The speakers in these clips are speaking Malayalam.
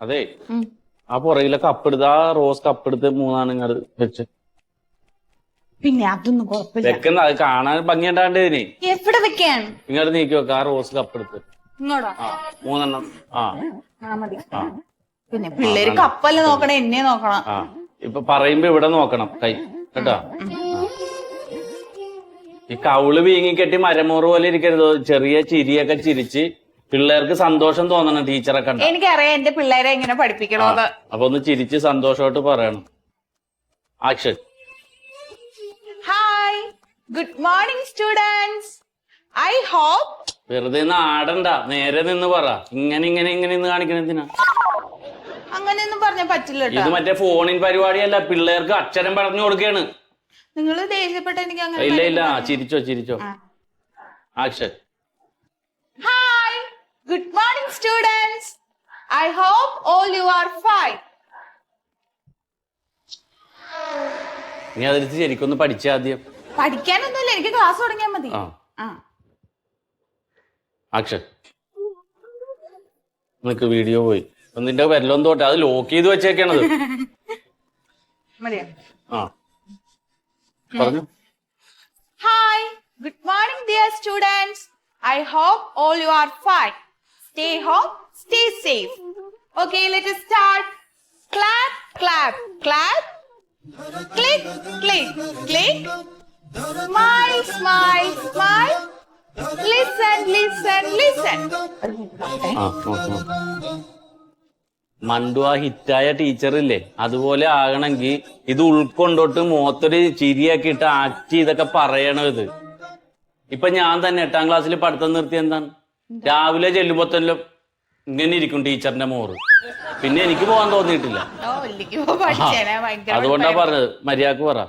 അതെ ആ പുറകിലെ കപ്പെടുത്ത് ആ റോസ് കപ്പെടുത്ത് 3 ഇങ്ങട് വെച്ച് പിന്നെ അതൊന്നും കുഴപ്പമില്ല. വെക്കുന്ന അത് കാണാൻ ഭംഗിയുണ്ടാണ്ട് ഇനി എവിടെ വെക്കാൻ? ഇങ്ങോട്ട് നീക്കി വെക്ക ആ റോസ് കപ്പെടുത്ത് ഇങ്ങോട്ടോ? 3 മതി. പിന്നെ പിള്ളേര് കപ്പല്ല നോക്കണം, എന്നെ നോക്കണം. ഇപ്പൊ പറയുമ്പോ ഇവിടെ നോക്കണം കൈ കേട്ടോ. ഈ കൗള് വീങ്ങിക്കെട്ടി മരമോറ് പോലെ ഇരിക്കരുത്. ചെറിയ ചിരിയൊക്കെ ചിരിച്ച് പിള്ളേർക്ക് സന്തോഷം തോന്നണം ടീച്ചറെ കണ്ട. എനിക്കറിയാം എന്റെ പിള്ളേരെ എങ്ങനെ പഠിപ്പിക്കണോന്ന്. അപ്പൊ ഒന്ന് ചിരിച്ച് സന്തോഷമായിട്ട് പറയണം. Action. Hi, good morning students. I hope. വെറുതെ ആടണ്ട, നേരെ നിന്ന് പറ. ഇങ്ങനെ ഇങ്ങനെ ഇങ്ങനെ നിന്ന് കാണിക്കണെന്തിനാ? അങ്ങനെയൊന്നും പറഞ്ഞാൽ പറ്റില്ല. ഇത് മറ്റേ ഫോണിൻ പരിപാടിയല്ല, പിള്ളേർക്ക് അക്ഷരം പറഞ്ഞു കൊടുക്കുകയാണ്. നിങ്ങൾ ദേഷ്യപ്പെട്ട എനിക്ക് അങ്ങനെ. ഇല്ല ഇല്ല, ചിരിച്ചോ ചിരിച്ചോ. Action. Hi, good morning students. I hope all you are fine. നീ അതിർത്തി ശരിക്കൊന്ന് പഠിച്ച ആദ്യം. പഠിക്കാനൊന്നുമില്ല, എനിക്ക് ക്ലാസ് തുടങ്ങിയാൽ മതി. ആക്ഷൻ. നിനക്ക് വീഡിയോ പോയി നിന്റെ വരലൊന്നും തോട്ടെ അത് ലോക്ക് ചെയ്ത് വെച്ചേക്കണത്. പറഞ്ഞു. Hi, good morning dear students. I hope all you are fine. Stay home, stay safe. Okay, let us start. Clap, clap, clap. Click, click, click. Smile, smile, smile. Listen, listen, listen. Mandu ആ ഹിറ്റായ ടീച്ചറില്ലേ, അതുപോലെ ആകണമെങ്കിൽ ഇത് ഉൾക്കൊണ്ടോട്ട് മുഖത്തൊരു ചിരിയാക്കി ഇട്ട് ആക്ട് ചെയ്തൊക്കെ പറയണത്. ഇപ്പൊ ഞാൻ തന്നെ 8ാം ക്ലാസ്സിൽ പഠിത്തം നിർത്തി എന്താണ്, രാവിലെ ചെല്ലുമ്പോത്തല്ലോ ഇങ്ങനെ ഇരിക്കും ടീച്ചറിന്റെ മോറ്. പിന്നെ എനിക്ക് പോകാൻ തോന്നിയിട്ടില്ല. അതുകൊണ്ടാ പറഞ്ഞത്, മര്യാദക്ക് പറ.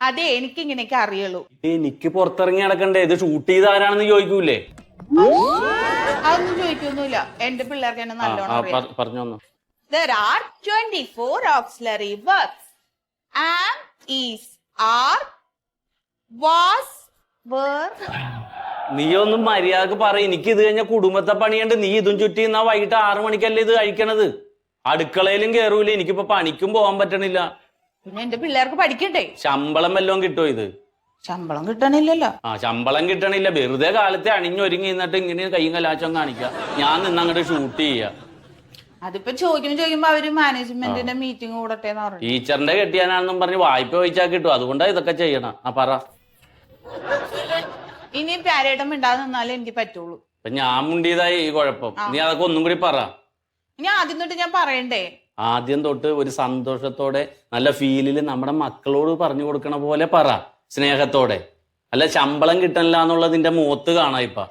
അതെ, എനിക്ക് ഇങ്ങനെയൊക്കെ അറിയുള്ളൂ. എനിക്ക് പുറത്തിറങ്ങി നടക്കണ്ടേ, ഇത് ഷൂട്ട് ചെയ്ത ആരാണെന്ന് ചോദിക്കൂലേ? അതൊന്നും ചോദിക്കൊന്നുമില്ല, എന്റെ പിള്ളേർക്ക് എന്നെ നല്ലോണം പറഞ്ഞു. There are 24 auxiliary verbs. Am, is, are, was, were. നീ ഒന്നും മര്യാദക്ക് പറ. എനിക്ക് ഇത് കഴിഞ്ഞ കുടുംബത്തെ പണിയുണ്ട്. നീ ഇതും ചുറ്റി എന്നാ വൈകിട്ട് 6 മണിക്കല്ലേ ഇത് കഴിക്കണത്. അടുക്കളയിലും കേറൂല. എനിക്കിപ്പോ പണിക്കും പോകാൻ പറ്റണില്ല. പിന്നെ എന്റെ പിള്ളേർക്ക് പഠിക്കണ്ടേ? ശമ്പളം വല്ലതും കിട്ടോ? ഇത് ശമ്പളം കിട്ടണില്ലല്ലോ. ശമ്പളം കിട്ടണില്ല. വെറുതെ കാലത്തെ അണിഞ്ഞൊരുങ്ങി നിന്നിട്ട് ഇങ്ങനെ കൈയും കലാച്ചം കാണിക്കുക. ഞാൻ നിന്നങ്ങോട്ട് ഷൂട്ട് ചെയ്യാ. അതിപ്പോ ചോദിക്കുമ്പോ അവര് മാനേജ്മെന്റിന്റെ മീറ്റിംഗ് കൂടട്ടെന്ന് പറഞ്ഞു. ടീച്ചറിന്റെ കെട്ടിയാനാണെന്നും പറഞ്ഞ് വായ്പ ചോദിച്ചാൽ കിട്ടും. അതുകൊണ്ടാ ഇതൊക്കെ ചെയ്യണം. പറ. ഇനി പാരേട്ടം മിണ്ടാതെ നിന്നാലേ എനിക്ക് പറ്റുള്ളൂ. ഞാൻ മുണ്ടിയതായി ഈ കുഴപ്പം. നീ അതൊക്കെ ഒന്നും കൂടി പറ. ഇനി ആദ്യം തൊട്ട് ഞാൻ പറയണ്ടേ? ആദ്യം തൊട്ട് ഒരു സന്തോഷത്തോടെ നല്ല ഫീലില് നമ്മുടെ മക്കളോട് പറഞ്ഞു കൊടുക്കണ പോലെ പറ, സ്നേഹത്തോടെ. അല്ല ശമ്പളം കിട്ടണില്ല എന്നുള്ളത് നിന്റെ മുഖത്ത് കാണാം ഇപ്പൊ.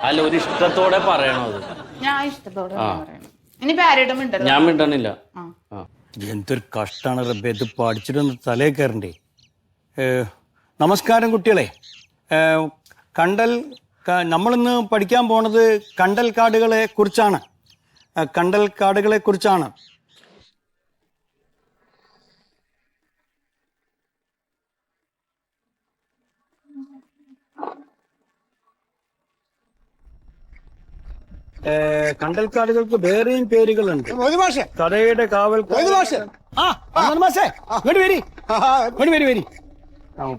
അല്ല, ഒരു ഇഷ്ടത്തോടെ പറയണോ അത്? ഞാൻ ഇഷ്ടത്തോടെ പറയണം. ഇനി പാരേട്ടം മിണ്ടല്ലോ. ഞാൻ മിണ്ടണില്ല. എന്തൊരു കഷ്ടാണ് റബ്ബേ, ഇത് പഠിച്ചിട്ടൊന്ന് തലേ കയറണ്ടേ. നമസ്കാരം കുട്ടികളെ. നമ്മളിന്ന് പഠിക്കാൻ പോണത് കണ്ടൽ കാടുകളെ കുറിച്ചാണ്. കണ്ടൽ കാടുകളെ കുറിച്ചാണ്. കണ്ടൽക്കാടുകൾക്ക് വേറെയും പേരുകളുണ്ട്. കടയുടെ കാവൽ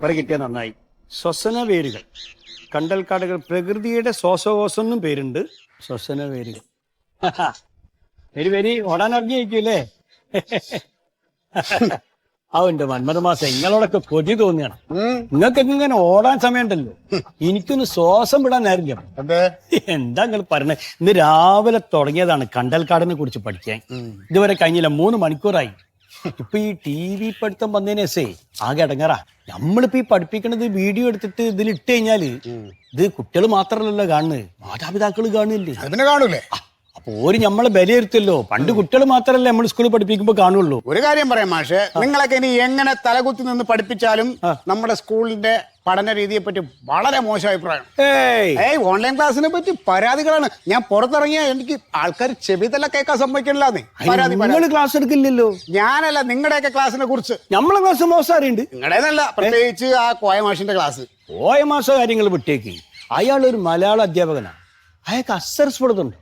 വരി കിട്ടിയ നന്നായി. ശ്വസന വേരുകൾ. കണ്ടൽക്കാടുകൾ പ്രകൃതിയുടെ ശ്വാസകോശെന്നും പേരുണ്ട്. ശ്വസന വേരുകൾ. വരി ഓടാൻ ഇറങ്ങിയിരിക്കൂല്ലേ? അവന്റെ മന്മഥമാസം നിങ്ങളോടൊക്കെ കൊതി തോന്നിയാണ്. നിങ്ങൾക്കൊക്കെ ഇങ്ങനെ ഓടാൻ സമയമുണ്ടല്ലോ, എനിക്കൊന്ന് ശ്വാസം വിടാൻ നേരില്ല. എന്താ നിങ്ങൾ പറഞ്ഞത്? ഇന്ന് രാവിലെ തുടങ്ങിയതാണ് കണ്ടൽക്കാടിനെ കുറിച്ച് പഠിക്കാൻ. ഇതുവരെ കഴിഞ്ഞില്ല, 3 മണിക്കൂറായി. ഇപ്പൊ ഈ TV പഠിത്തം വന്നതിന് ശേഷേ ആകെ അടങ്ങാറാ. നമ്മളിപ്പോ ഈ പഠിപ്പിക്കണത് വീഡിയോ എടുത്തിട്ട് ഇതിലിട്ട് കഴിഞ്ഞാല് ഇത് കുട്ടികൾ മാത്രമല്ലല്ലോ കാണുന്നത്, മാതാപിതാക്കൾ കാണുന്നില്ലേ? അതിനെ കാണൂലേ? അപ്പൊ ഓര് നമ്മളെ വിലയിരുത്തല്ലോ. പണ്ട് കുട്ടികൾ മാത്രമല്ലേ നമ്മൾ സ്കൂളിൽ പഠിപ്പിക്കുമ്പോ കാണുള്ളൂ. ഒരു കാര്യം പറയാം മാഷെ, നിങ്ങളൊക്കെ ഇനി എങ്ങനെ തലകുത്തി നിന്ന് പഠിപ്പിച്ചാലും നമ്മുടെ സ്കൂളിന്റെ പഠന രീതിയെ പറ്റി വളരെ മോശം അഭിപ്രായം. ഓൺലൈൻ ക്ലാസ്സിനെ പറ്റി പരാതികളാണ്. ഞാൻ പുറത്തിറങ്ങിയ എനിക്ക് ആൾക്കാർ ചെവിതല്ല കേൾക്കാൻ സമ്മതിക്കണില്ലാന്നേ. നിങ്ങൾ ക്ലാസ് എടുക്കില്ലല്ലോ. ഞാനല്ല, നിങ്ങളുടെയൊക്കെ ക്ലാസ്സിനെ കുറിച്ച്. നമ്മളെ ക്ലാസ് മോശം അറിയുണ്ട്. നിങ്ങളുടേതല്ല, പ്രത്യേകിച്ച് ആ കോയ മാഷിന്റെ ക്ലാസ്. കോയ മാഷ കാര്യങ്ങൾ വിട്ടേക്ക്. അയാളൊരു മലയാള അധ്യാപകനാണ്. അയാൾക്ക് അസർസ്പെടുത്തുണ്ട്.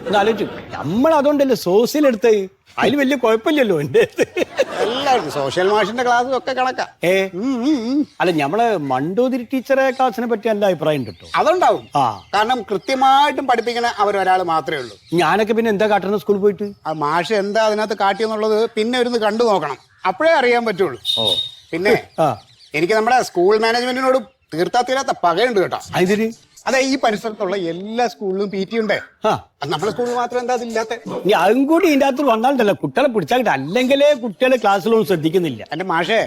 എന്നാലോചിച്ചു നമ്മൾ അതുകൊണ്ടല്ലേ സോഷ്യൽ എടുത്ത് അതിൽ വലിയ കുഴപ്പമില്ലല്ലോ എന്റെ എല്ലാവർക്കും സോഷ്യൽ മാഷിന്റെ ക്ലാസ്സും ഒക്കെ കണക്കാ. അല്ല നമ്മളെ മണ്ടോതിരി ടീച്ചറെ ക്ലാസ്സിനെ പറ്റി നല്ല അഭിപ്രായം കിട്ടും. അതുണ്ടാവും. ആ കാരണം കൃത്യമായിട്ടും പഠിപ്പിക്കണ അവരൊരാൾ മാത്രമേ ഉള്ളൂ. ഞാനൊക്കെ പിന്നെ എന്താ കാട്ടുന്ന സ്കൂളിൽ പോയിട്ട് ആ മാഷ് എന്താ അതിനകത്ത് കാട്ടിയെന്നുള്ളത് പിന്നെ ഒരു കണ്ടു നോക്കണം, അപ്പോഴേ അറിയാൻ പറ്റുള്ളൂ. പിന്നെ എനിക്ക് നമ്മുടെ സ്കൂൾ മാനേജ്മെന്റിനോട് തീർത്താത്ത പകയുണ്ട് കേട്ടോ. അതിന് അതെ, ഈ പരിസരത്തുള്ള എല്ലാ സ്കൂളിലും PT ഉണ്ടേ. നമ്മുടെ സ്കൂളിൽ മാത്രം എന്താ അതില്ലാത്ത? ഇനി അതും കൂടി ഇതിന്റെ അകത്ത് വന്നാലല്ലോ കുട്ടികളെ പിടിച്ചാൽ അല്ലെങ്കിലേ കുട്ടികളെ ക്ലാസ്സിലൊന്നും ശ്രദ്ധിക്കുന്നില്ല. എന്റെ മാഷേ,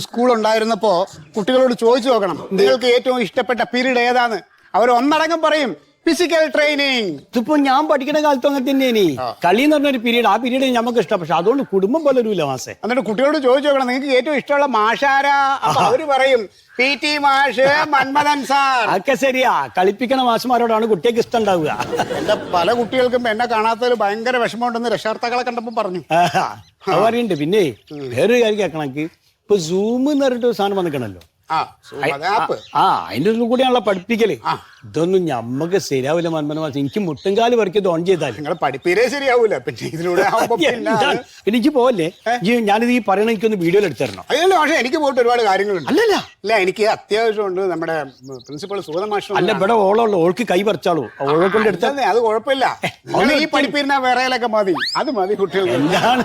സ്കൂൾ ഉണ്ടായിരുന്നപ്പോ കുട്ടികളോട് ചോദിച്ചു നോക്കണം നിങ്ങൾക്ക് ഏറ്റവും ഇഷ്ടപ്പെട്ട പീരീഡ് ഏതാന്ന്. അവർ ഒന്നടങ്കം പറയും ഫിസിക്കൽ ട്രെയിനിങ്. ഇതിപ്പോ ഞാൻ പഠിക്കുന്ന കാലത്ത് അങ്ങനെ തന്നെയാണ്. കളി എന്ന് പറഞ്ഞൊരു പീരീഡ്, ആ പീരീഡ് നമുക്ക് ഇഷ്ടം. പക്ഷെ അതുകൊണ്ട് കുടുംബം പോലെ ഒരു മാസേ. എന്നിട്ട് കുട്ടികളോട് ചോദിച്ചു നോക്കണം നിങ്ങൾക്ക് ഏറ്റവും ഇഷ്ടമുള്ള മാഷാരാ. അപ്പൊ അവര് പറയും PT മാഷ്, മന്മഥൻ സാർ. അതൊക്കെ ശരിയാ, കളിപ്പിക്കണ മാഷുമാരോടാണ് കുട്ടികൾക്ക് ഇഷ്ടം ഉണ്ടാവുക. എന്റെ പല കുട്ടികൾക്കും എന്നെ കാണാത്തതിൽ ഭയങ്കര വിഷമമുണ്ടെന്ന് രക്ഷകർത്താക്കളെ കണ്ടപ്പോ പറഞ്ഞു. അത് പറയുന്നുണ്ട്. പിന്നെ വേറൊരു കാര്യം കേൾക്കണക്ക് ഇപ്പൊ സൂം എന്ന് പറഞ്ഞിട്ട് സാധനം വന്നിക്കണല്ലോ. അതിന്റെ ഉള്ളിൽ കൂടിയാണല്ലോ പഠിപ്പിക്കല്. ഇതൊന്നും ഞമ്മക്ക് ശരിയാവില്ല മന്മന മാസം. എനിക്ക് മുട്ടുംകാല് വരയ്ക്ക് ഓൺ ചെയ്താൽ നിങ്ങൾ പഠിപ്പീരേ ശരിയാവൂല. പിന്നെ ഇതിലൂടെ എനിക്ക് പോവല്ലേ, ഞാനിത് ഈ പറയണ എനിക്കൊന്ന് വീഡിയോയിൽ എടുത്തു തരണം. അതല്ല പക്ഷേ എനിക്ക് പോയിട്ട് ഒരുപാട് കാര്യങ്ങളുണ്ട്. അല്ലല്ല അല്ല, എനിക്ക് അത്യാവശ്യമുണ്ട്. നമ്മുടെ പ്രിൻസിപ്പൾ സുഗത മാഷ് അല്ല, ഇവിടെ ഓളുള്ളൂ, ഓൾക്ക് കൈ പറിച്ചാളൂ, ഓളെ കൊണ്ട് എടുത്താൽ അത് കുഴപ്പമില്ല. ഈ പഠിപ്പീരിന വിറയലൊക്കെ മതി, അത് മതി കുട്ടികൾക്ക്. എന്താണ്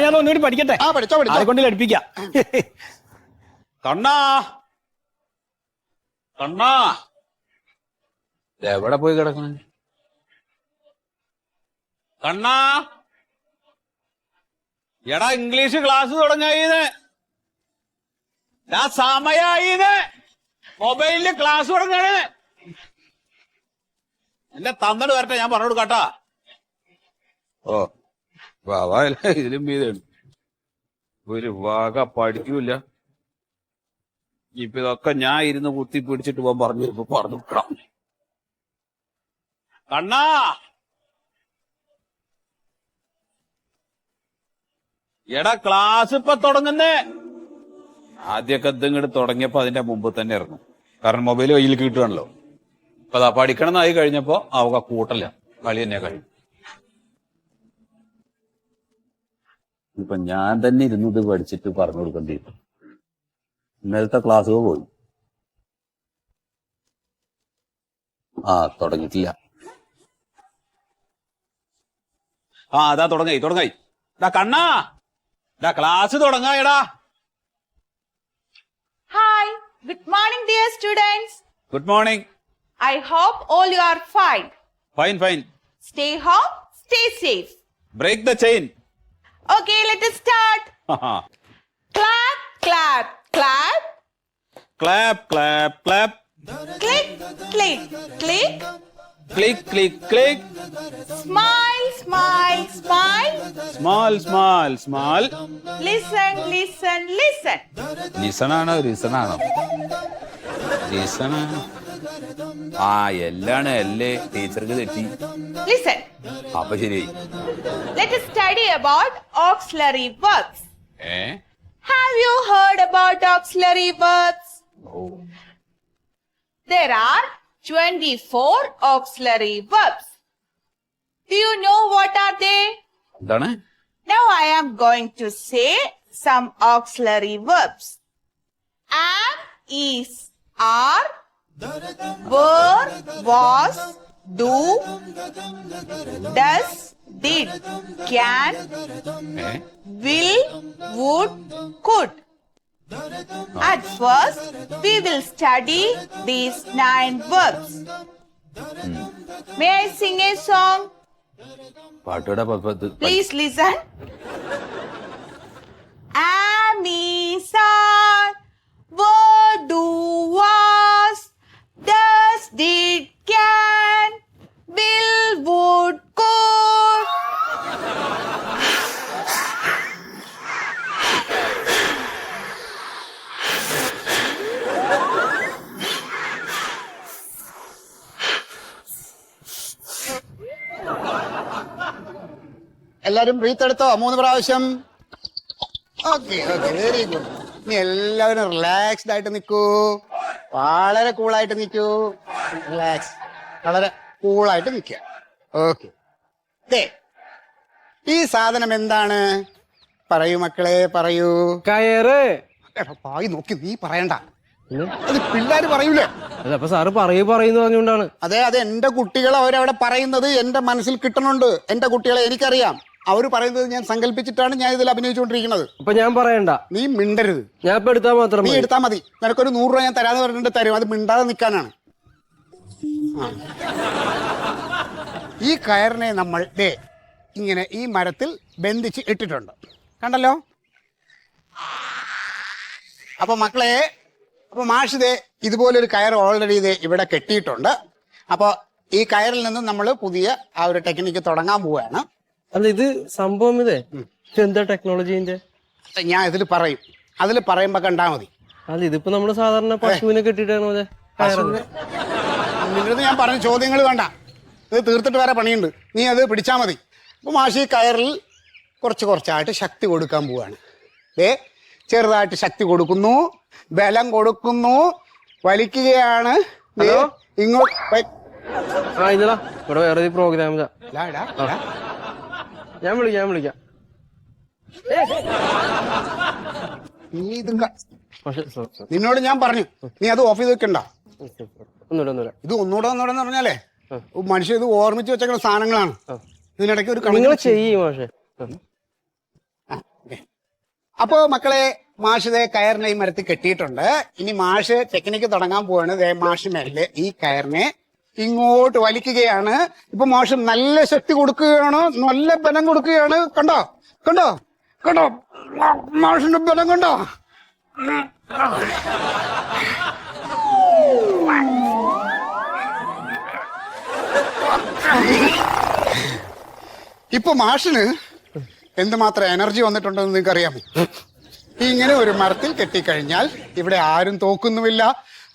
ഞാൻ ഒന്നുകൂടി പഠിക്കട്ടെ, അതുകൊണ്ട് പഠിപ്പിക്കാം. കണ്ണാ കണ്ണാ, എവിടെ പോയി കിടക്കണ കണ്ണാ? എടാ ഇംഗ്ലീഷ് ക്ലാസ് തുടങ്ങായിന്ന്, ഞാൻ സമയായിന്ന്, മൊബൈലില് ക്ലാസ് തുടങ്ങാണ്. എന്റെ തന്നട് വരട്ടെ, ഞാൻ പറഞ്ഞു കൊടുക്കാട്ടാ. ഓ വാ, ഇതിലും മീതാണ്. ഒരു വക പഠിക്കൂല. ഇപ്പൊ ഇതൊക്കെ ഞാൻ ഇരുന്ന് കുത്തി പിടിച്ചിട്ട് പോകാൻ പറഞ്ഞു കൊടുക്കണം. കണ്ണാ, എടാ ക്ലാസ് ഇപ്പൊ തുടങ്ങുന്നേ. ആദ്യമൊക്കെ ഇതിങ്ങോട്ട് തുടങ്ങിയപ്പോ അതിന്റെ മുമ്പ് തന്നെ ഇറങ്ങും, കാരണം മൊബൈൽ കയ്യിൽ കിട്ടുകയാണല്ലോ. അപ്പൊ അതാ പഠിക്കണമെന്നായി കഴിഞ്ഞപ്പോ അവ കൂട്ടല്ല, കളി തന്നെ കഴിയും. ഇപ്പൊ ഞാൻ തന്നെ ഇരുന്ന് ഇത് പഠിച്ചിട്ട് പറഞ്ഞു കൊടുക്കേണ്ടി വരും. ഇന്നലത്തെ ക്ലാസ് പോയി. തുടങ്ങിയിട്ടില്ല. അതാ തുടങ്ങായി. കണ്ണാ, ക്ലാസ് തുടങ്ങായടാ. Hi, good morning, dear students. Good morning. I hope all you are fine. Fine. Stay home, stay safe. Break the chain. Okay, let us start. Clap, clap, clap. Clap clap clap. Click, click, click. Click click click. Smile, smile, smile. Small. Listen, listen, listen. ലിസണാണോ റിസണാണോ? ലിസണാണ്. എല്ലാണ് അല്ലേ, ടീച്ചർക്ക് തെറ്റി. Listen. അപ്പൊ ശരിയായി. Let us study about auxiliary verbs. ഏ Have you heard about auxiliary verbs? There are 24 auxiliary verbs. Do you know what are they? എന്താണ്? Now I am going to say some auxiliary verbs. Am, is, are, were, was, do, does, did, can, will, would, could. At first, we will study these 9 verbs. May I sing a song? പാട്ടുടെ Please listen. Am, is, are, were, do, was, does, did, can, will, would, could. എല്ലാരും ബ്രീത്ത് എടുത്തോ 3 പ്രാവശ്യം. Okay, very good. ഇനി എല്ലാവരും റിലാക്സ്ഡ് ആയിട്ട് നിൽക്കൂ, വളരെ കൂളായിട്ട് നിൽക്കൂ. റിലാക്സ്, വളരെ കൂളായിട്ട് നിൽക്കുക. ഓക്കെ, ദേ, ഈ സാധനം എന്താണ്? പറയൂ മക്കളെ, പറയൂ. കയറ്. എടാ, വായി നോക്കി നീ പറയണ്ട, അത് പിള്ളേര് പറയൂലേ. അല്ല അപ്പൊ സാറ് പറയുന്നു പറഞ്ഞുകൊണ്ടാണ്. അതെ അതെ, എന്റെ കുട്ടികൾ അവരവിടെ പറയുന്നത് എന്റെ മനസ്സിൽ കിട്ടണുണ്ട്. എന്റെ കുട്ടികളെ എനിക്കറിയാം. അവർ പറയുന്നത് ഞാൻ സങ്കല്പിച്ചിട്ടാണ് ഞാൻ ഇതിൽ അഭിനയിച്ചുകൊണ്ടിരിക്കുന്നത്. അപ്പൊ ഞാൻ പറയണ്ട, നീ മിണ്ടരുത്. ഞാൻ ഇപ്പൊ എടുത്താൽ മാത്രം നീ എടുത്താൽ മതി. നിനക്കൊരു 100 രൂപ ഞാൻ തരാന്ന് പറഞ്ഞിട്ട് തരും. അത് മിണ്ടാതെ നിൽക്കാനാണ്. ഈ കയറിനെ നമ്മൾ ദേ ഇങ്ങനെ ഈ മരത്തിൽ ബന്ധിച്ച് ഇട്ടിട്ടുണ്ട്, കണ്ടല്ലോ. അപ്പൊ മക്കളെ, അപ്പൊ മാഷിതേ ഇതുപോലൊരു കയർ ഓൾറെഡി ഇതേ ഇവിടെ കെട്ടിയിട്ടുണ്ട്. അപ്പൊ ഈ കയറിൽ നിന്ന് നമ്മൾ പുതിയ ആ ഒരു ടെക്നിക്ക് തുടങ്ങാൻ പോവുകയാണ്. അല്ല ഇത് സംഭവം എന്താ ടെക്നോളജിന്റെ? ഞാൻ ഇതിൽ പറയും, അതിൽ പറയുമ്പോ കണ്ടാ മതി. അല്ല ഇതിപ്പോ നമ്മള് സാധാരണ പശുവിനെ കെട്ടിയിട്ടാണ് നിങ്ങളുടെ ഞാൻ പറഞ്ഞ ചോദ്യങ്ങൾ വേണ്ട, ഇത് തീർത്തിട്ട് വേറെ പണിയുണ്ട്. നീ അത് പിടിച്ചാ മതി. അപ്പൊ മാഷി കയറിൽ കുറച്ചായിട്ട് ശക്തി കൊടുക്കാൻ പോവാണ്. ചെറുതായിട്ട് ശക്തി കൊടുക്കുന്നു, ബലം കൊടുക്കുന്നു, വലിക്കുകയാണ്. ഇങ്ങോട്ട് ഇവിടെ വേറെ പ്രോഗ്രാം ഞാൻ വിളിക്കാം. നിന്നോട് ഞാൻ പറഞ്ഞു നീ അത് ഓഫ് ചെയ്ത് വെക്കണ്ട. ഒന്നുമില്ല. ഇത് ഒന്നുകൂടെ എന്ന് പറഞ്ഞാലേ മനുഷ്യ ഇത് ഓർമ്മിച്ച് വെച്ചേക്കുന്ന സാധനങ്ങളാണ്. ഇതിനിടയ്ക്ക് ഒരു അപ്പോ മക്കളെ, മാഷിതെ കയറിനെ ഈ മരത്തിൽ കെട്ടിയിട്ടുണ്ട്. ഇനി മാഷ് ടെക്നിക്ക് തുടങ്ങാൻ പോവാണ്. മാഷ് മേലെ ഈ കയറിനെ ഇങ്ങോട്ട് വലിക്കുകയാണ്. ഇപ്പൊ മാഷ് നല്ല ശക്തി കൊടുക്കുകയാണ്, നല്ല ബലം കൊടുക്കുകയാണ്. കണ്ടോ കണ്ടോ കണ്ടോ മാഷിന്റെ ബലം കണ്ടോ? ഇപ്പൊ മാഷിന് എന്തുമാത്രം എനർജി വന്നിട്ടുണ്ടെന്ന് നിങ്ങൾക്ക് അറിയാമോ? ഇങ്ങനെ ഒരു മരത്തിൽ കെട്ടിക്കഴിഞ്ഞാൽ ഇവിടെ ആരും തോക്കുന്നുമില്ല,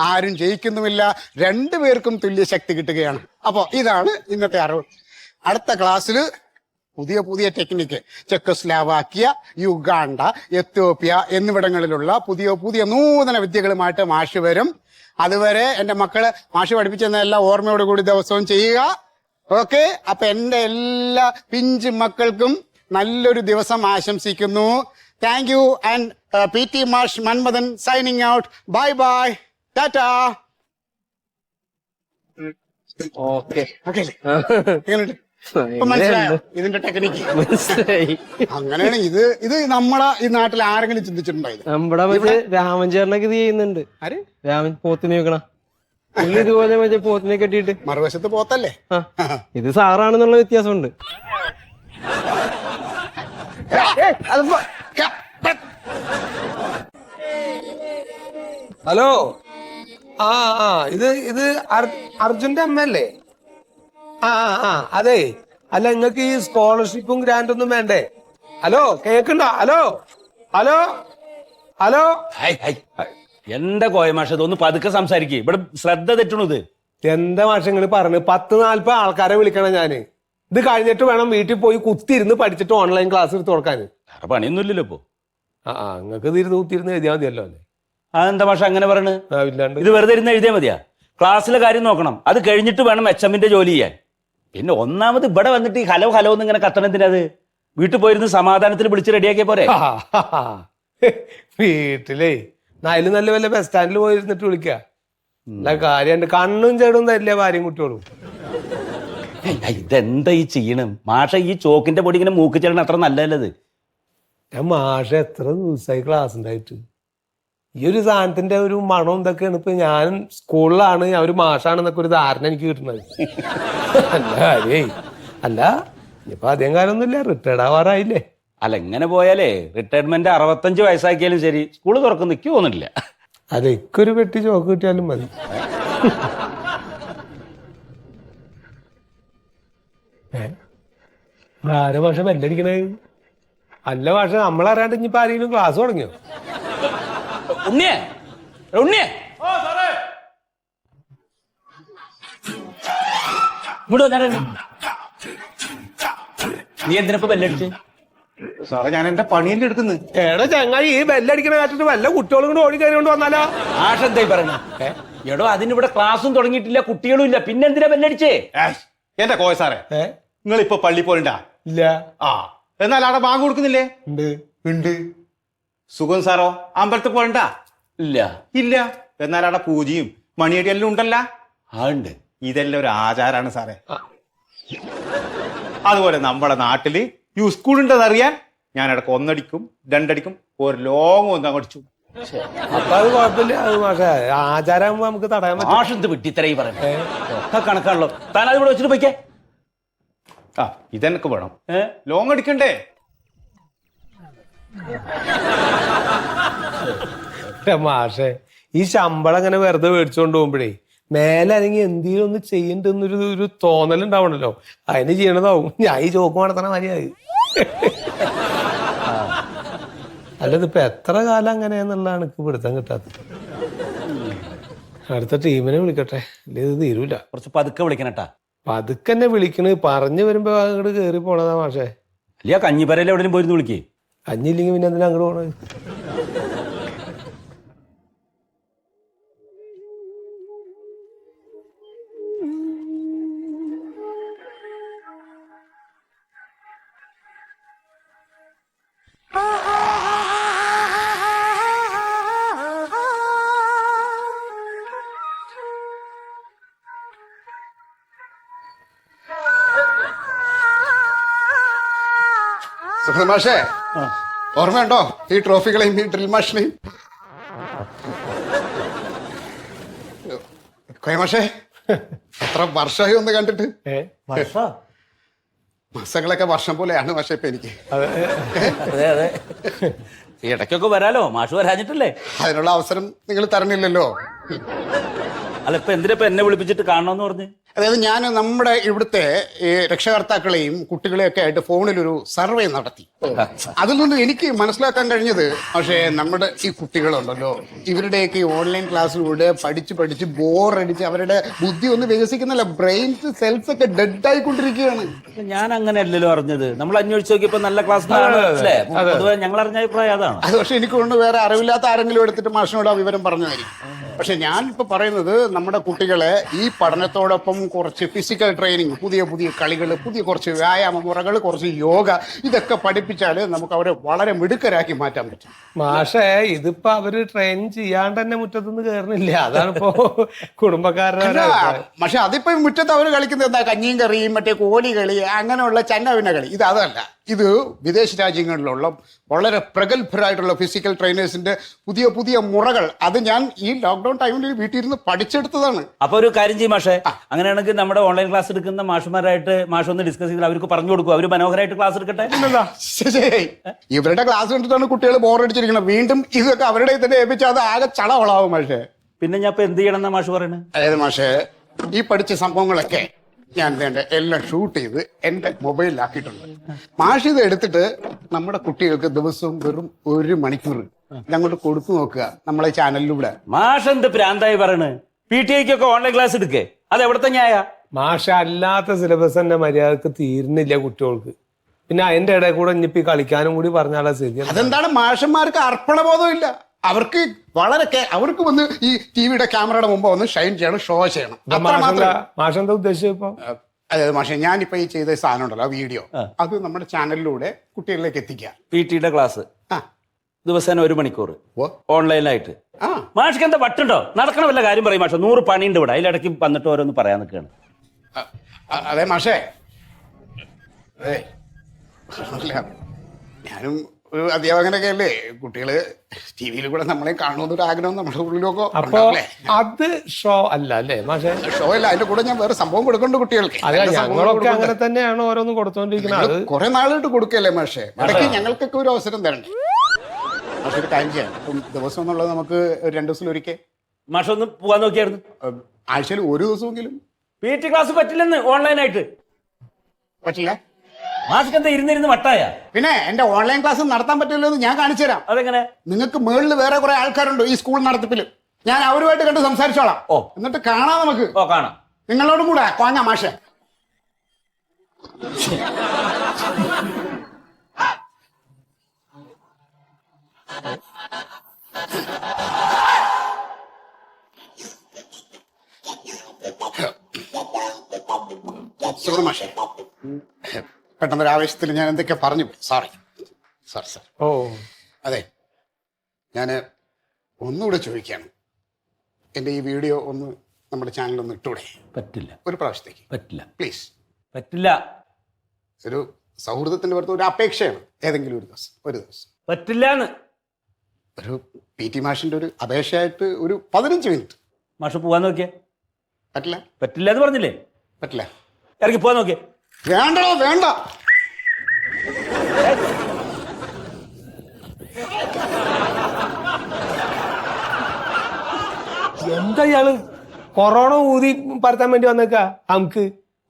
ആരും ജയിക്കുന്നുമില്ല, രണ്ടുപേർക്കും തുല്യ ശക്തി കിട്ടുകയാണ്. അപ്പൊ ഇതാണ് ഇന്നത്തെ അറിവ്. അടുത്ത ക്ലാസ്സിൽ പുതിയ ടെക്നിക്ക് ചെക്കോസ്ലോവാക്യ, യുഗാണ്ട, എത്യോപ്യ എന്നിവിടങ്ങളിലുള്ള പുതിയ നൂതന വിദ്യകളുമായിട്ട് മാഷ് വരും. അതുവരെ എന്റെ മക്കള് മാഷ് പഠിപ്പിച്ചെന്നെല്ലാം ഓർമ്മയോട് കൂടി ദിവസവും ചെയ്യുക. ഓക്കെ, അപ്പൊ എന്റെ എല്ലാ പിഞ്ചു മക്കൾക്കും നല്ലൊരു ദിവസം ആശംസിക്കുന്നു. താങ്ക് യു ആൻഡ് PT മാഷ് Manmadhan signing out. Bye bye, Tata. Okay. മനസ്സിലായോ ഇതിന്റെ ടെക്നിക്ക്? അങ്ങനെയാണ് ഇത് നമ്മളെ ഈ നാട്ടിൽ ആരെങ്കിലും ചിന്തിച്ചിട്ടുണ്ടായത്? നമ്മുടെ മറ്റേ രാമൻ ചേട്ടനൊക്കെ ഇത് ചെയ്യുന്നുണ്ട്. രാമൻ പോത്തിനെ വെക്കണ ഇതുപോലെ മറ്റേ പോത്തിനെ കെട്ടിയിട്ട് മറുവശത്ത് പോത്തല്ലേ? ഇത് സാറാണെന്നുള്ള വ്യത്യാസമുണ്ട്. ഹലോ, ഇത് അർജുന്റെ അമ്മയല്ലേ? അതെ. അല്ല, നിങ്ങക്ക് ഈ സ്കോളർഷിപ്പും ഗ്രാൻഡ് ഒന്നും വേണ്ടേ? ഹലോ, കേക്കണ്ട? ഹലോ. എന്താ കോയമാഷ, ഇതൊന്ന് പതുക്കെ സംസാരിക്കേ, ഇവിടെ ശ്രദ്ധ തെറ്റണത്. എന്താ മാഷങ്ങൾ പറഞ്ഞു? 10-40 ആൾക്കാരെ വിളിക്കണം ഞാന്. ഇത് കഴിഞ്ഞിട്ട് വേണം വീട്ടിൽ പോയി കുത്തിരുന്ന് പഠിച്ചിട്ട് ഓൺലൈൻ ക്ലാസ് എടുത്ത് കൊടുക്കാൻ. വേറെ പണിയൊന്നുമില്ലല്ലോ ഇപ്പൊ. നിങ്ങൾക്ക് ഇതിരുന്ന് കുത്തിരുന്ന് എഴുതിയാൽ മതിയല്ലോ അല്ലേ? അതെന്താ മാഷ അങ്ങനെ പറയണ്? ഇല്ലാണ്ട് ഇത് വെറുതെ ഇരുന്ന് എഴുതിയാൽ മതിയാ? ക്ലാസ്സിലെ കാര്യം നോക്കണം, അത് കഴിഞ്ഞിട്ട് വേണം HMന്റെ ജോലി ചെയ്യാൻ. പിന്നെ ഒന്നാമത് ഇവിടെ വന്നിട്ട് ഈ ഹലോ എന്ന് ഇങ്ങനെ കത്തണത്തിനത് വീട്ടിൽ പോയിരുന്ന് സമാധാനത്തിൽ വിളിച്ച് റെഡിയാക്കിയ പോരെ? വീട്ടിലേ അതിലും നല്ല വല്ല ബസ് സ്റ്റാൻഡിൽ പോയിരുന്നിട്ട് വിളിക്കുക. അല്ല കാര്യണ്ട്, കണ്ണും ചേടും തരില്ല ഭാര്യയും കുട്ടിയോളും. ഇതെന്താ ഈ ചെയ്യണം മാഷ? ഈ ചോക്കിന്റെ പൊടി ഇങ്ങനെ മൂക്ക് ചെല്ലണം അത്ര നല്ലത്. മാഷ എത്ര ദിവസമായി ക്ലാസ് ഉണ്ടായിട്ട് ഈ ഒരു സാധനത്തിന്റെ ഒരു മണം ഇതൊക്കെയാണ്. ഇപ്പൊ ഞാൻ സ്കൂളിലാണ്, ഞാൻ ഒരു മാഷാണെന്നൊക്കെ ഒരു ധാരണ എനിക്ക് കിട്ടുന്നത്. അല്ല ഇപ്പൊ അധികം കാലമൊന്നുമില്ല, റിട്ടയർഡ് ആവാറായില്ലേ? അല്ല, ഇങ്ങനെ പോയാലേ റിട്ടയർമെന്റ് 65 വയസ്സാക്കിയാലും ശരി സ്കൂള് തുറക്കുന്ന നിൽക്കി തോന്നിട്ടില്ല. അതെ, ഇക്കൊരു പെട്ടി ചോക്ക് കിട്ടിയാലും മതി. ആരെ ഭാഷ ബെല്ലടിക്കണേ? അല്ല ഭാഷ, നമ്മളറിയാണ്ട് ഇനിയിപ്പോ ആരെങ്കിലും ക്ലാസ് തുടങ്ങിയോ? ഉണ്ണിയേ നീ എന്തിനപ്പോ ബെല്ലടിച്ച്? സാറേ, ഞാൻ എന്റെ പണിയല്ലേ എടുക്കുന്നത്. എടാ ചങ്ങായി, ഈ ബെല്ലടിക്കണ കാറ്റിട്ട് വല്ല കുട്ടികളും കൂടെ ഓടി കയറി കൊണ്ട് വന്നാലോ? ആഷ എന്തായി പറയണ? എടോ, അതിനിവിടെ ക്ലാസ്സും തുടങ്ങിയിട്ടില്ല, കുട്ടികളും ഇല്ല, പിന്നെന്തിനാ ബെല്ലടിച്ചേ? എന്റെ കോയ സാറേ, നിങ്ങളിപ്പോ പള്ളി പോലണ്ടാ? ഇല്ല. ആ, എന്നാൽ അവിടെ ബാങ്ക് കൊടുക്കുന്നില്ലേ? ഉണ്ട്. ഉണ്ട്. സുഖം സാറോ? അമ്പലത്തിൽ പോലണ്ടാ? ഇല്ല. ഇല്ല. എന്നാൽ അവിടെ പൂജയും മണിയടി എല്ലാം ഉണ്ടല്ല? ആ ഉണ്ട്. ഇതെല്ലാം ഒരു ആചാരാണ് സാറേ. അതുപോലെ നമ്മുടെ നാട്ടില് ഈ സ്കൂൾ ഉണ്ടെന്ന് അറിയാൻ ഞാൻ ഇടക്ക് 1 അടിക്കും 2 അടിക്കും, ഒരു ലോങ് ഒന്ന് അങ്ങടിച്ചു. അപ്പൊ അത് കുഴപ്പമില്ല. അത് മാഷെ ആചാരമാകുമ്പോ നമുക്ക് തടയാൻ പറ്റും. ആഷത്ത് വിട്ടി ഇത്രയും പറയുന്നത് കണക്കാണല്ലോ. താൻ അത് ഇവിടെ വെച്ചിട്ട് പോയിക്കേ. ആ, ഇതെനക്ക് വേണം. ലോങ് അടിക്കണ്ടേ? മാഷെ ഈ ശമ്പളം അങ്ങനെ വെറുതെ മേടിച്ചോണ്ട് പോകുമ്പോഴേ മേലെ അല്ലെങ്കിൽ എന്തെങ്കിലും ഒന്ന് ചെയ്യണ്ടെന്നൊരു തോന്നലുണ്ടാവണല്ലോ. അതിന് ചെയ്യണതാവും. ഞാൻ ഈ ചോക്ക് നടത്തണ മതിയായി. അല്ലതിപ്പോ എത്ര കാലം അങ്ങനെയാന്നുള്ളതാണ് എനിക്ക് പിടുത്തം കിട്ടാത്തത്. അടുത്ത ടീമിനെ വിളിക്കട്ടെ, അല്ലേ ഇത് തീരൂല. കുറച്ച് പതുക്കെ വിളിക്കണട്ടാ. പതുക്കെ എന്നെ വിളിക്കണ്. പറഞ്ഞു വരുമ്പോ അങ്ങോട്ട് കേറി പോണതാ മാഷെ. അല്ല കഞ്ഞിപ്പരയിൽ എവിടെയും പോയിരുന്നു വിളിക്കേ. അഞ്ഞില്ലെങ്കിൽ പിന്നെ എന്തിനാ അങ്ങോട്ട് പോണത്? മാഷേ, ഓർമ്മയുണ്ടോ ഈ ട്രോഫികളെയും ഈ ഡ്രിൽ മാഷിനെയും? മാഷേ, എത്ര വർഷമായി ഒന്ന് കണ്ടിട്ട്. മാസങ്ങളൊക്കെ വർഷം പോലെയാണ് മാഷേ ഇപ്പൊ എനിക്ക്. അതെ അതെ, ഇടയ്ക്കൊക്കെ വരാലോ. മാഷ് വരാഞ്ഞിട്ടല്ലേ? അതിനുള്ള അവസരം നിങ്ങൾ തരണില്ലല്ലോ. അല്ല ഇപ്പൊ എന്തിനാ എന്നെ വിളിപ്പിച്ചിട്ട് കാണണമെന്ന് പറഞ്ഞ്? അതായത് ഞാൻ നമ്മുടെ ഇവിടുത്തെ ഈ രക്ഷകർത്താക്കളെയും കുട്ടികളെയൊക്കെ ആയിട്ട് ഫോണിലൊരു സർവേ നടത്തി. അതിൽ നിന്ന് എനിക്ക് മനസ്സിലാക്കാൻ കഴിഞ്ഞത്, പക്ഷേ നമ്മുടെ ഈ കുട്ടികളുണ്ടല്ലോ, ഇവരുടെയൊക്കെ ഈ ഓൺലൈൻ ക്ലാസ്സിലൂടെ പഠിച്ച് ബോറടിച്ച് അവരുടെ ബുദ്ധി ഒന്ന് വികസിക്കുന്നില്ല. ബ്രെയിൻ സെൽസ് ഒക്കെ ഡെഡ് ആയിക്കൊണ്ടിരിക്കുകയാണ്. ഞാൻ അങ്ങനെ അല്ലല്ലോ അറിഞ്ഞത്. നമ്മൾ അന്വേഷിച്ച് നോക്കിയപ്പോ നല്ല ക്ലാസ് ഞങ്ങൾ അറിഞ്ഞ അഭിപ്രായം അതാണ്. അത് പക്ഷെ എനിക്ക് കൊണ്ട് വേറെ അറിവില്ലാത്ത ആരെങ്കിലും എടുത്തിട്ട് മാഷിനോട് ആ വിവരം പറഞ്ഞതായിരിക്കും. പക്ഷെ ഞാൻ ഇപ്പൊ പറയുന്നത്, നമ്മുടെ കുട്ടികളെ ഈ പഠനത്തോടൊപ്പം കുറച്ച് ഫിസിക്കൽ ട്രെയിനിങ്, പുതിയ കളികൾ, കുറച്ച് വ്യായാമ മുറകൾ, കുറച്ച് യോഗ, ഇതൊക്കെ പഠിപ്പിച്ചാൽ നമുക്ക് അവരെ വളരെ മിടുക്കരാക്കി മാറ്റാൻ പറ്റും. മാഷേ, ഇതിപ്പോ അവര് ട്രെയിൻ ചെയ്യാണ്ട് തന്നെ മുറ്റത്തുനിന്ന് കയറുന്നില്ല. അതാണ് ഇപ്പോ കുടുംബക്കാരുടെ. പക്ഷെ അതിപ്പോ മുറ്റത്ത് അവർ കളിക്കുന്നത് എന്താ? കഞ്ഞിയും കറിയും മറ്റേ കോലി കളി, അങ്ങനെയുള്ള ചന്നവിന കളി. ഇത് അതല്ല. ഇത് വിദേശ രാജ്യങ്ങളിലുള്ള വളരെ പ്രഗത്ഭരായിട്ടുള്ള ഫിസിക്കൽ ട്രെയിനേഴ്സിന്റെ പുതിയ മുറകൾ. അത് ഞാൻ ഈ ലോക്ക്ഡൌൺ ടൈമിൽ വീട്ടിൽ ഇരുന്ന് പഠിച്ചെടുത്തതാണ്. അപ്പൊ ഒരു കാര്യം ചെയ്യും മാഷേ, അങ്ങനെയാണെങ്കിൽ നമ്മുടെ ഓൺലൈൻ ക്ലാസ് എടുക്കുന്ന മാഷുമാരായിട്ട് മാഷ് ഒന്ന് ഡിസ്കസ് ചെയ്ത് അവർക്ക് പറഞ്ഞു കൊടുക്കും. അവര് മനോഹരമായിട്ട് ക്ലാസ് എടുക്കട്ടെ. ഇവരുടെ ക്ലാസ് കണ്ടിട്ടാണ് കുട്ടികൾ ബോറടിച്ചിരിക്കുന്നത്. വീണ്ടും ഇതൊക്കെ അവരുടെ തന്നെ ഏൽപ്പിച്ചാൽ അത് ആകെ ചളവളാവും മാഷേ. പിന്നെ ഞാൻ ഇപ്പൊ എന്ത് ചെയ്യണം എന്നാ മാഷ് പറയുന്നത്? അതായത് മാഷേ, ഈ പഠിച്ച സംഭവങ്ങളൊക്കെ ഞാൻ എല്ലാം ഷൂട്ട് ചെയ്ത് എന്റെ മൊബൈലിലാക്കിയിട്ടുണ്ട്. മാഷ് ഇത് എടുത്തിട്ട് നമ്മുടെ കുട്ടികൾക്ക് ദിവസവും വെറും 1 മണിക്കൂർ ഞങ്ങോട്ട് കൊടുത്തു നോക്കുക നമ്മളെ ചാനലിലൂടെ. മാഷ് എന്ത് പ്രാന്തായി പറയണ്? PTIക്കൊക്കെ ഓൺലൈൻ ക്ലാസ് എടുക്കേ? അത് എവിടത്തെ ന്യായ? മാഷ അല്ലാത്ത സിലബസ് തന്നെ മര്യാദക്ക് തീരുന്നില്ല കുട്ടികൾക്ക്. പിന്നെ അതിന്റെ ഇടയിൽ കൂടെ ഇനിയിപ്പോ കളിക്കാനും കൂടി പറഞ്ഞാലാ ശരി. അതെന്താണ്? മാഷന്മാർക്ക് അർപ്പണബോധമില്ല. അവർക്ക് അവർക്ക് വന്ന് ഈ ടിവിയുടെ ക്യാമറയുടെ മുമ്പ് വന്ന് ഷൈൻ ചെയ്യണം, ഷോ ചെയ്യണം. മാഷെന്താ ഉദ്ദേശിച്ചത് ഇപ്പൊ? അതായത് മാഷെ, ഞാനിപ്പോ ഈ ചെയ്ത സാധനം ഉണ്ടല്ലോ, ആ വീഡിയോ, അത് നമ്മുടെ ചാനലിലൂടെ കുട്ടികളിലേക്ക് എത്തിക്കുക. PT ക്ലാസ് ദിവസേന 1 മണിക്കൂർ ഓൺലൈനായിട്ട്. ആ, മാഷ്ക്ക് എന്താ വട്ടുണ്ടോ? നടക്കണ വല്ല കാര്യം പറയും മാഷ. 100 പണിയുണ്ട് ഇവിടെ. അതിലിടയ്ക്ക് വന്നിട്ട് ഓരോന്ന് പറയാൻ നിൽക്കുകയാണ്. അതെ മാഷേ, അതെ, ഞാനും ഒരു അധ്യാപകനൊക്കെ അല്ലേ. കുട്ടികള് ടിവിയിൽ കൂടെ നമ്മളെ കാണുന്നൊരു ആഗ്രഹം നമ്മുടെ ഉള്ളിലൊക്കെ. അപ്പൊ അത് ഷോ അല്ല അല്ലേ മാഷേ? ഷോ അല്ല, അതിന്റെ കൂടെ ഞാൻ വേറെ സംഭവം കൊടുക്കണ്ട കുട്ടികൾക്ക്. അതെ, ഞങ്ങളൊക്കെ അങ്ങനെ തന്നെയാണ് ഓരോന്ന് കൊടുത്തോണ്ടിരിക്കുന്നത്. കുറെ നാളായിട്ട് കൊടുക്കല്ലേ മാഷേ? ഇടയ്ക്ക് ഞങ്ങൾക്കൊക്കെ ഒരു അവസരം തരണ്ടേ? മാഷെ, ഒരു കാര്യം ചെയ്യാം. ദിവസം എന്നുള്ളത് നമുക്ക് 2 ദിവസം ഒരിക്കൽ മാഷ ഒന്ന് പോവാൻ നോക്കിയായിരുന്നു. ആഴ്ചയിൽ 1 ദിവസമെങ്കിലും. PT ക്ലാസ് പറ്റില്ലെന്ന് ഓൺലൈനായിട്ട്. പറ്റില്ല? മാഷ്ക്ക് എന്താ ഇരുന്നിരുന്ന് വട്ടായ? പിന്നെ എന്റെ ഓൺലൈൻ ക്ലാസ് നടത്താൻ പറ്റില്ലോ എന്ന് ഞാൻ കാണിച്ചു തരാം. അതെങ്ങനെ? നിങ്ങൾക്ക് മേളിൽ വേറെ കുറെ ആൾക്കാരുണ്ട് ഈ സ്കൂൾ നടത്തിപ്പിൽ. ഞാൻ അവരുമായിട്ട് കണ്ട് സംസാരിച്ചോളാം. എന്നിട്ട് കാണാം നമുക്ക്. കാണാം. നിങ്ങളോടും കൂടെ കോങ്ങാം മാഷെ. സുഖം മാഷെ. പെട്ടെന്നൊരു ആവേശത്തിൽ ഞാൻ എന്തൊക്കെ പറഞ്ഞു സോറി സാർ സാർ ഓ അതെ ഞാൻ ഒന്നുകൂടെ ചോദിക്കുകയാണ് എൻ്റെ ഈ വീഡിയോ ഒന്ന് നമ്മുടെ ചാനലൊന്ന് ഇട്ടൂടെ പറ്റില്ല, ഒരു പ്രാവശ്യത്തേക്ക് പറ്റില്ല, പ്ലീസ്. പറ്റില്ല, ഒരു സൗഹൃദത്തിന്റെ പുറത്ത് ഒരു അപേക്ഷയാണ് ഏതെങ്കിലും ഒരു ദിവസം പറ്റില്ലാന്ന്. ഒരു PT മാഷിന്റെ ഒരു അപേക്ഷയായിട്ട് ഒരു 15 മിനിറ്റ്. മാഷ് പോവാൻ നോക്കിയേ. പറ്റില്ല? പറ്റില്ല എന്ന് പറഞ്ഞില്ലേ? പറ്റില്ല. ഇറങ്ങി പോവാൻ നോക്കിയേ. വേണ്ടോ വേണ്ട. എന്താ ഇയാള് കൊറോണ ഊതി പരത്താൻ വേണ്ടി വന്നേക്ക നമുക്ക്?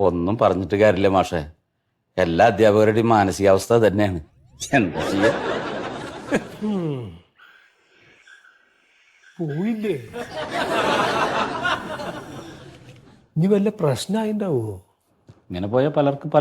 ഒന്നും പറഞ്ഞിട്ട് കാര്യമില്ല മാഷെ, എല്ലാ അധ്യാപകരുടെയും മാനസികാവസ്ഥ തന്നെയാണ്. എന്താ ചെയ്യാ? പോയില്ലേ? ഇനി വല്ല പ്രശ്നമായിണ്ടാവോ? ഇങ്ങനെ പോയാൽ പലർക്കും പല